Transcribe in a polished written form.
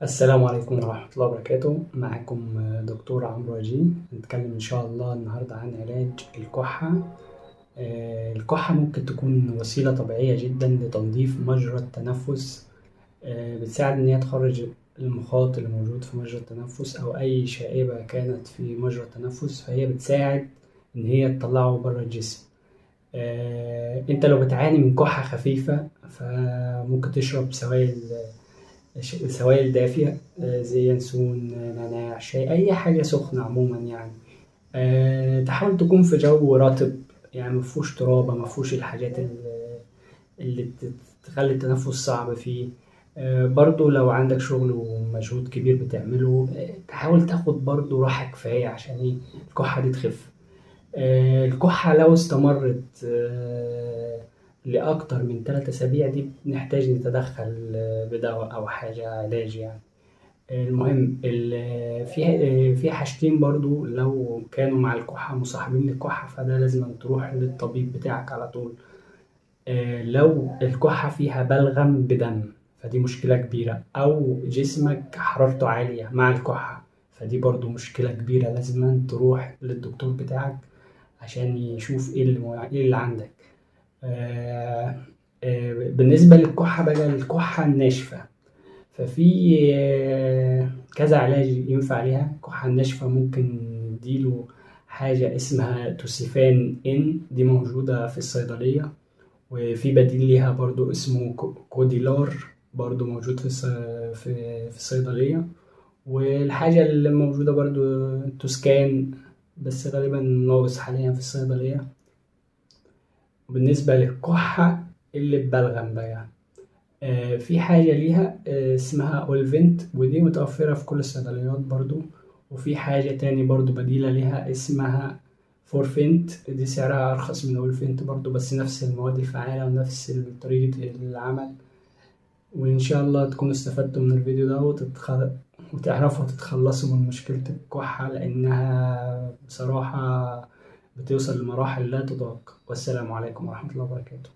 السلام عليكم ورحمة الله وبركاته. معكم دكتور عمرو وجيه. هنتكلم إن شاء الله النهاردة عن علاج الكحة. الكحة ممكن تكون وسيلة طبيعية جدا لتنظيف مجرى التنفس. بتساعد إن هي تخرج المخاط اللي موجود في مجرى التنفس أو أي شائبة كانت في مجرى التنفس، فهي بتساعد إن هي تطلعه بره الجسم. أنت لو بتعاني من كحة خفيفة فممكن تشرب سوائل دافية، زي ينسون، نعناع، شاي، أي حاجة سخنة عموما يعني. تحاول تكون في جو رطب، يعني مفهوش ترابة، مفهوش الحاجات اللي تخلي التنفس صعب فيه. برضو لو عندك شغل ومجهود كبير بتعمله، تحاول تاخد برضو راحة كفاية عشان ايه الكحة دي تخف. الكحة لو استمرت لأكتر من 3 أسابيع دي بنحتاج نتدخل بدواء أو حاجة علاج يعني. المهم في حاجتين برضو لو كانوا مع الكحة مصاحبين للكحة فده لازم تروح للطبيب بتاعك على طول. لو الكحة فيها بلغم بدم فدي مشكلة كبيرة، أو جسمك حرارته عالية مع الكحة فدي برضو مشكلة كبيرة، لازم تروح للدكتور بتاعك عشان يشوف إيه اللي عندك. آه، بالنسبة للكحة بقى، الكحة الناشفة ففي كذا علاج ينفع ليها. الكحة الناشفة ممكن نديله حاجة اسمها توسيفان إن، دي موجودة في الصيدلية. وفي بديل ليها برضو اسمه كوديلار، برضو موجود في الصيدلية. والحاجة اللي موجودة برضو توسكان، بس غالبا ناقص حاليا في الصيدلية. وبالنسبة للكحة اللي ببلغم بقى، في حاجة ليها اسمها أولفنت، ودي متوفرة في كل الصيدليات برضو. وفي حاجة تاني برضو بديلة ليها اسمها فورفنت، دي سعرها أرخص من أولفنت برضو، بس نفس المواد الفعالة ونفس طريقة العمل. وإن شاء الله تكونوا استفدتوا من الفيديو ده وتعرفوا تتخلصوا من مشكلة الكحة، لأنها بصراحة بتوصل لمراحل لا تطاق. والسلام عليكم ورحمة الله وبركاته.